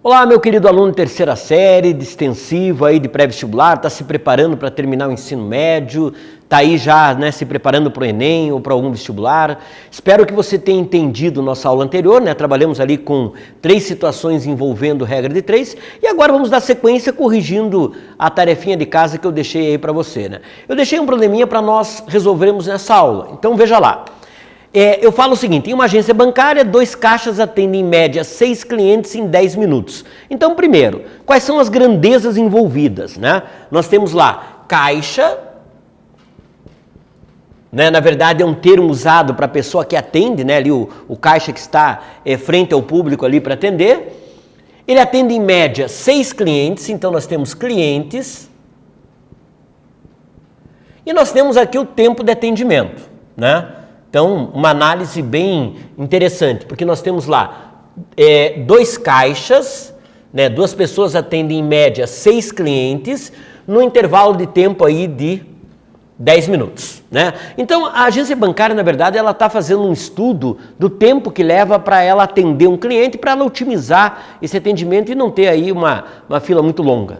Olá, meu querido aluno de terceira série, de extensivo aí de pré-vestibular, está se preparando para terminar o ensino médio, está aí já se preparando para o Enem ou para algum vestibular. Espero que você tenha entendido nossa aula anterior, trabalhamos ali com 3 situações envolvendo regra de 3 e agora vamos dar sequência corrigindo a tarefinha de casa que eu deixei aí para você. Eu deixei um probleminha para nós resolvermos nessa aula, então veja lá. Eu falo o seguinte, em uma agência bancária, 2 caixas atendem em média 6 clientes em 10 minutos. Então, primeiro, quais são as grandezas envolvidas? Nós temos lá caixa, na verdade é um termo usado para a pessoa que atende, ali o caixa que está frente ao público ali para atender. Ele atende em média 6 clientes, então nós temos clientes. E nós temos aqui o tempo de atendimento, Então, uma análise bem interessante, porque nós temos lá 2 caixas, 2 pessoas atendem em média 6 clientes, no intervalo de tempo aí de 10 minutos. Então, a agência bancária, na verdade, ela está fazendo um estudo do tempo que leva para ela atender um cliente, para ela otimizar esse atendimento e não ter aí uma fila muito longa.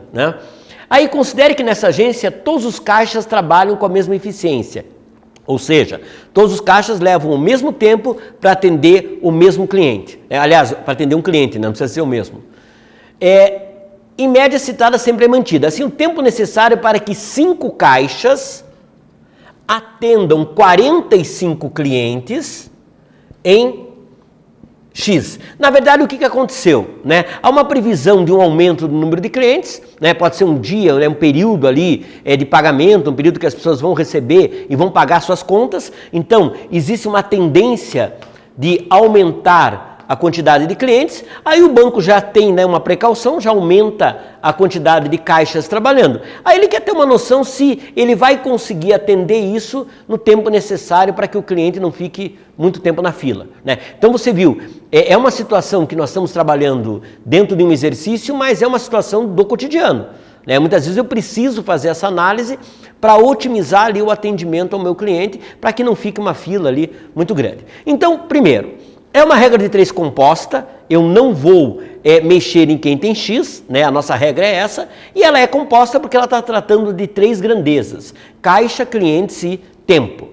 Aí, considere que nessa agência todos os caixas trabalham com a mesma eficiência. Ou seja, todos os caixas levam o mesmo tempo para atender o mesmo cliente. Aliás, para atender um cliente, não precisa ser o mesmo. Em média citada sempre é mantida. Assim, o tempo necessário para que 5 caixas atendam 45 clientes em X. Na verdade, o que aconteceu? Há uma previsão de um aumento do número de clientes, pode ser um dia, um período ali de pagamento, um período que as pessoas vão receber e vão pagar suas contas. Então, existe uma tendência de aumentar a quantidade de clientes, aí o banco já tem uma precaução, já aumenta a quantidade de caixas trabalhando. Aí ele quer ter uma noção se ele vai conseguir atender isso no tempo necessário para que o cliente não fique muito tempo na fila. Então você viu, é uma situação que nós estamos trabalhando dentro de um exercício, mas é uma situação do cotidiano. Muitas vezes eu preciso fazer essa análise para otimizar ali o atendimento ao meu cliente, para que não fique uma fila ali muito grande. Então, primeiro, é uma regra de 3 composta, eu não vou mexer em quem tem X, a nossa regra é essa, e ela é composta porque ela está tratando de 3 grandezas, caixa, clientes e tempo.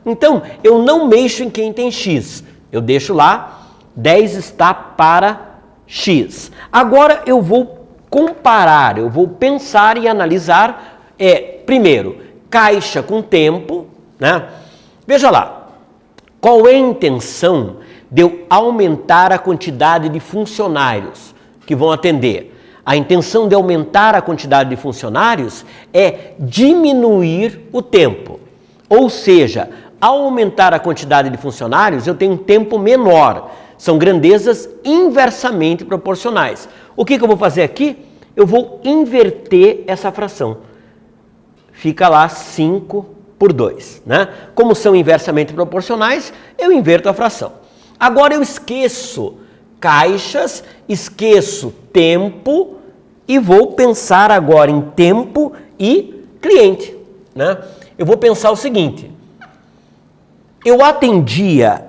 Então, eu não mexo em quem tem X, eu deixo lá, 10 está para X. Agora eu vou comparar, eu vou pensar e analisar, primeiro, caixa com tempo, Veja lá, qual é a intenção de eu aumentar a quantidade de funcionários que vão atender? A intenção de aumentar a quantidade de funcionários é diminuir o tempo. Ou seja, ao aumentar a quantidade de funcionários, eu tenho um tempo menor. São grandezas inversamente proporcionais. O que eu vou fazer aqui? Eu vou inverter essa fração. Fica lá 5 por 2. Como são inversamente proporcionais, eu inverto a fração. Agora eu esqueço caixas, esqueço tempo e vou pensar agora em tempo e cliente. Eu vou pensar o seguinte, eu atendia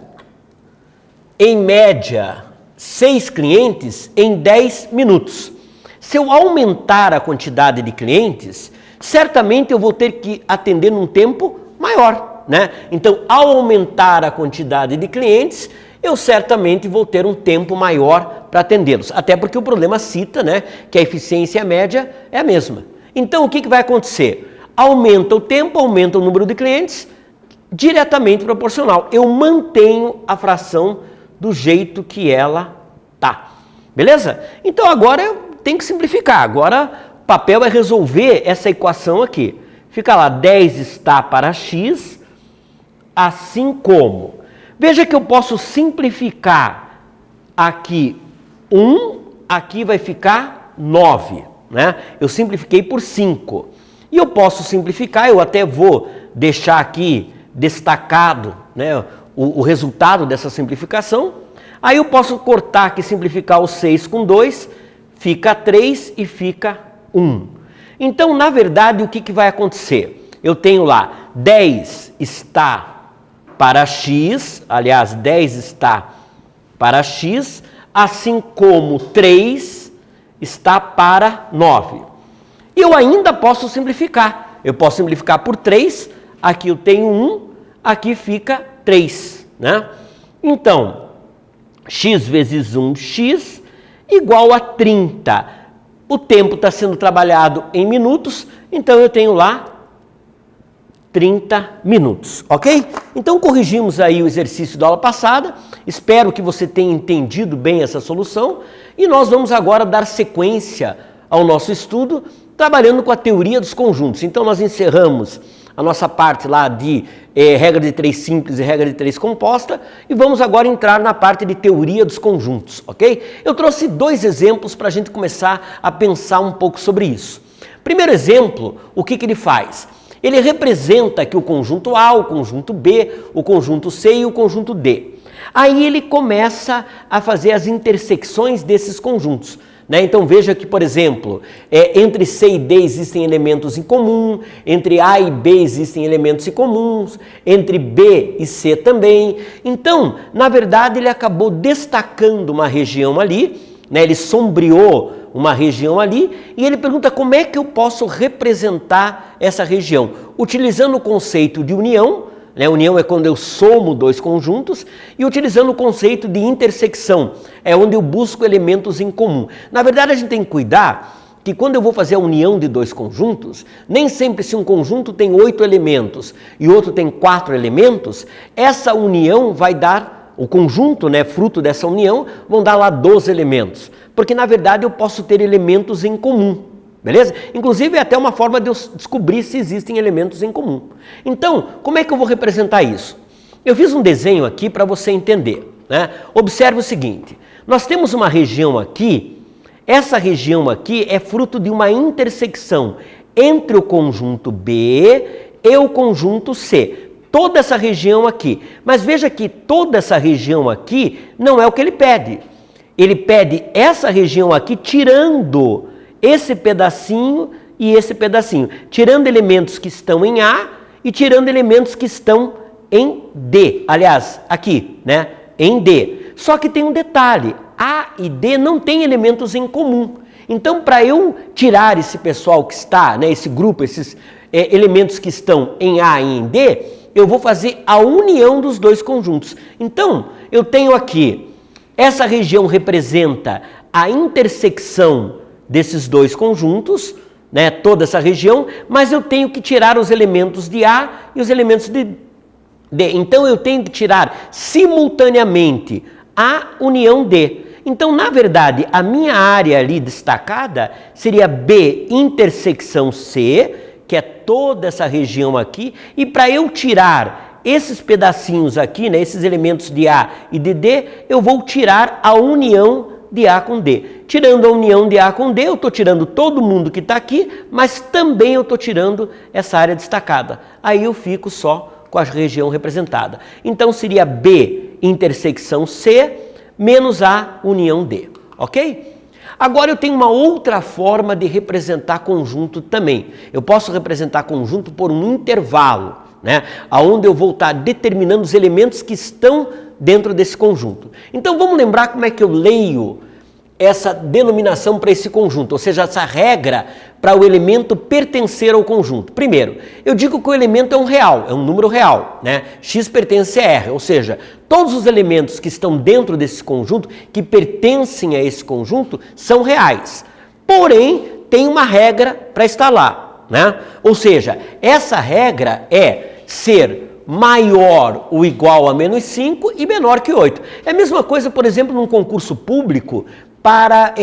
em média 6 clientes em 10 minutos. Se eu aumentar a quantidade de clientes, certamente eu vou ter que atender num tempo maior. Então, ao aumentar a quantidade de clientes, eu certamente vou ter um tempo maior para atendê-los. Até porque o problema cita que a eficiência média é a mesma. Então, o que vai acontecer? Aumenta o tempo, aumenta o número de clientes, diretamente proporcional. Eu mantenho a fração do jeito que ela está. Beleza? Então, agora eu tenho que simplificar. Agora, o papel é resolver essa equação aqui. Fica lá, 10 está para X, assim como... Veja que eu posso simplificar aqui 1, aqui vai ficar 9, Eu simplifiquei por 5. E eu posso simplificar, eu até vou deixar aqui destacado o resultado dessa simplificação. Aí eu posso cortar aqui, simplificar o 6 com 2, fica 3 e fica 1. Então, na verdade, o que vai acontecer? Eu tenho lá 10 está para X, aliás, 10 está para X, assim como 3 está para 9. E eu ainda posso simplificar. Eu posso simplificar por 3, aqui eu tenho 1, aqui fica 3, né? Então, x vezes 1x igual a 30. O tempo está sendo trabalhado em minutos, então eu tenho lá 30 minutos, ok? Então corrigimos aí o exercício da aula passada, espero que você tenha entendido bem essa solução e nós vamos agora dar sequência ao nosso estudo, trabalhando com a teoria dos conjuntos. Então nós encerramos a nossa parte lá de regra de 3 simples e regra de 3 composta e vamos agora entrar na parte de teoria dos conjuntos, ok? Eu trouxe 2 exemplos para a gente começar a pensar um pouco sobre isso. Primeiro exemplo, o que ele faz? Ele representa aqui o conjunto A, o conjunto B, o conjunto C e o conjunto D. Aí ele começa a fazer as intersecções desses conjuntos, né? Então veja que, por exemplo, entre C e D existem elementos em comum, entre A e B existem elementos em comuns, entre B e C também. Então, na verdade, ele acabou destacando uma região ali, né? Ele sombreou uma região ali, e ele pergunta como é que eu posso representar essa região, utilizando o conceito de união, né? União é quando eu somo 2 conjuntos, e utilizando o conceito de intersecção, é onde eu busco elementos em comum. Na verdade, a gente tem que cuidar que quando eu vou fazer a união de 2 conjuntos, nem sempre se um conjunto tem 8 elementos e outro tem 4 elementos, essa união vai dar, o conjunto, né, fruto dessa união, vão dar lá 12 elementos. Porque, na verdade, eu posso ter elementos em comum, beleza? Inclusive, é até uma forma de eu descobrir se existem elementos em comum. Então, como é que eu vou representar isso? Eu fiz um desenho aqui para você entender, né? Observe o seguinte, nós temos uma região aqui, essa região aqui é fruto de uma intersecção entre o conjunto B e o conjunto C. Toda essa região aqui. Mas veja que toda essa região aqui não é o que ele pede. Ele pede essa região aqui tirando esse pedacinho e esse pedacinho. Tirando elementos que estão em A e tirando elementos que estão em D. Aliás, aqui, né? Em D. Só que tem um detalhe. A e D não têm elementos em comum. Então, para eu tirar esse pessoal que está, né? Esse grupo, esses elementos que estão em A e em D, eu vou fazer a união dos 2 conjuntos. Então, eu tenho aqui... Essa região representa a intersecção desses 2 conjuntos, né, toda essa região, mas eu tenho que tirar os elementos de A e os elementos de D. Então, eu tenho que tirar simultaneamente a união D. Então, na verdade, a minha área ali destacada seria B intersecção C, que é toda essa região aqui, e para eu tirar esses pedacinhos aqui, né, esses elementos de A e de D, eu vou tirar a união de A com D. Tirando a união de A com D, eu estou tirando todo mundo que está aqui, mas também eu estou tirando essa área destacada. Aí eu fico só com a região representada. Então seria B intersecção C menos A união D, ok? Agora eu tenho uma outra forma de representar conjunto também. Eu posso representar conjunto por um intervalo, né? Onde eu vou estar determinando os elementos que estão dentro desse conjunto. Então vamos lembrar como é que eu leio essa denominação para esse conjunto, ou seja, essa regra para o elemento pertencer ao conjunto. Primeiro, eu digo que o elemento é um real, é um número real, né? X pertence a R, ou seja, todos os elementos que estão dentro desse conjunto, que pertencem a esse conjunto, são reais. Porém, tem uma regra para estar lá, né? Ou seja, essa regra é ser maior ou igual a menos 5 e menor que 8. É a mesma coisa, por exemplo, num concurso público para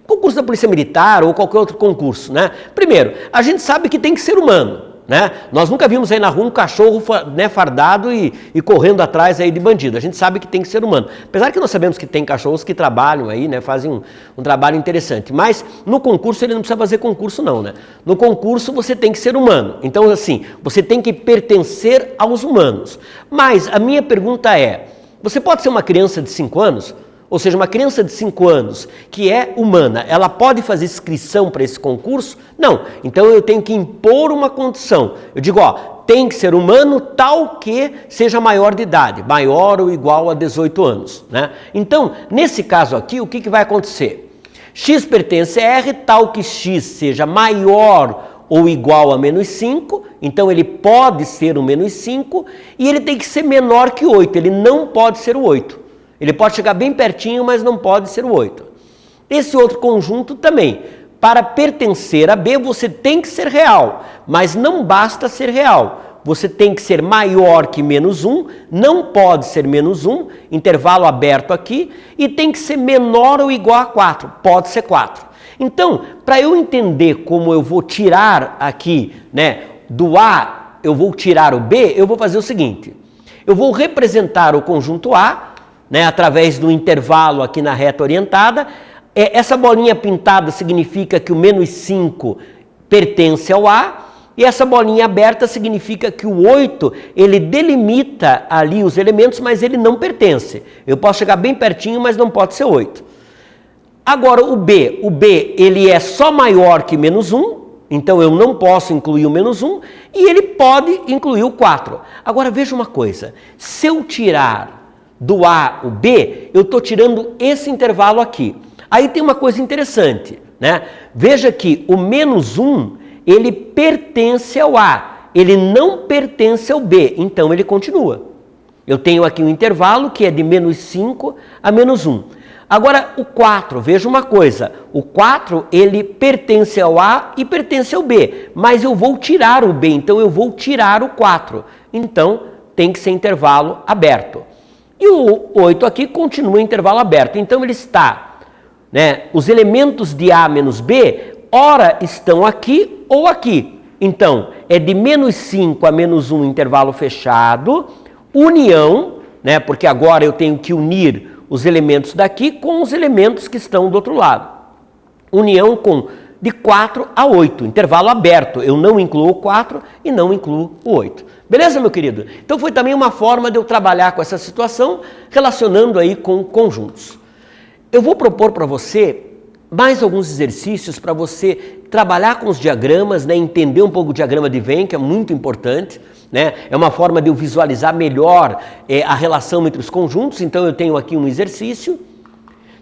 concurso da Polícia Militar ou qualquer outro concurso, né? Primeiro, a gente sabe que tem que ser humano, né? Nós nunca vimos aí na rua um cachorro, né, fardado e correndo atrás aí de bandido. A gente sabe que tem que ser humano. Apesar que nós sabemos que tem cachorros que trabalham aí, né, fazem um trabalho interessante. Mas no concurso ele não precisa fazer concurso não, né? No concurso você tem que ser humano. Então assim, você tem que pertencer aos humanos. Mas a minha pergunta é, você pode ser uma criança de 5 anos? Ou seja, uma criança de 5 anos que é humana, ela pode fazer inscrição para esse concurso? Não. Então eu tenho que impor uma condição. Eu digo, ó, tem que ser humano tal que seja maior de idade, maior ou igual a 18 anos, né? Então, nesse caso aqui, o que vai acontecer? X pertence a R, tal que X seja maior ou igual a menos 5, então ele pode ser o menos 5, e ele tem que ser menor que 8, ele não pode ser o 8. Ele pode chegar bem pertinho, mas não pode ser o 8. Esse outro conjunto também. Para pertencer a B, você tem que ser real, mas não basta ser real. Você tem que ser maior que menos 1, não pode ser menos 1, intervalo aberto aqui, e tem que ser menor ou igual a 4, pode ser 4. Então, para eu entender como eu vou tirar aqui, né, do A, eu vou tirar o B, eu vou fazer o seguinte. Eu vou representar o conjunto A, né, através do intervalo aqui na reta orientada. Essa bolinha pintada significa que o menos 5 pertence ao A, e essa bolinha aberta significa que o 8, ele delimita ali os elementos, mas ele não pertence. Eu posso chegar bem pertinho, mas não pode ser 8. Agora o B, ele é só maior que menos 1, então eu não posso incluir o menos 1, e ele pode incluir o 4. Agora veja uma coisa, se eu tirar do A o B, eu estou tirando esse intervalo aqui. Aí tem uma coisa interessante, né? Veja que o menos 1, ele pertence ao A, ele não pertence ao B, então ele continua. Eu tenho aqui um intervalo que é de menos 5 a menos 1. Agora o 4, veja uma coisa, o 4 ele pertence ao A e pertence ao B, mas eu vou tirar o B, então eu vou tirar o 4. Então tem que ser intervalo aberto. E o 8 aqui continua em intervalo aberto, então ele está, né, os elementos de A menos B, ora estão aqui ou aqui. Então, é de menos 5 a menos 1 intervalo fechado, união, né, porque agora eu tenho que unir os elementos daqui com os elementos que estão do outro lado. União com de 4 a 8, intervalo aberto. Eu não incluo o 4 e não incluo o 8. Beleza, meu querido? Então foi também uma forma de eu trabalhar com essa situação, relacionando aí com conjuntos. Eu vou propor para você mais alguns exercícios para você trabalhar com os diagramas, né, entender um pouco o diagrama de Venn, que é muito importante, né? É uma forma de eu visualizar melhor a relação entre os conjuntos. Então eu tenho aqui um exercício.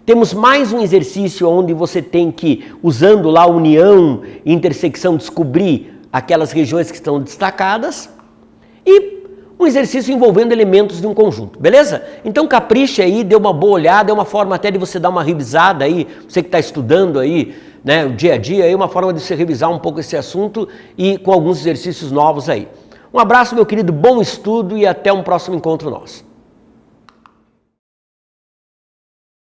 Temos mais um exercício onde você tem que, usando lá união e intersecção, descobrir aquelas regiões que estão destacadas. E um exercício envolvendo elementos de um conjunto, beleza? Então capricha aí, dê uma boa olhada, é uma forma até de você dar uma revisada aí, você que está estudando aí, né, o dia a dia, aí, uma forma de você revisar um pouco esse assunto e com alguns exercícios novos aí. Um abraço, meu querido, bom estudo e até um próximo encontro nosso.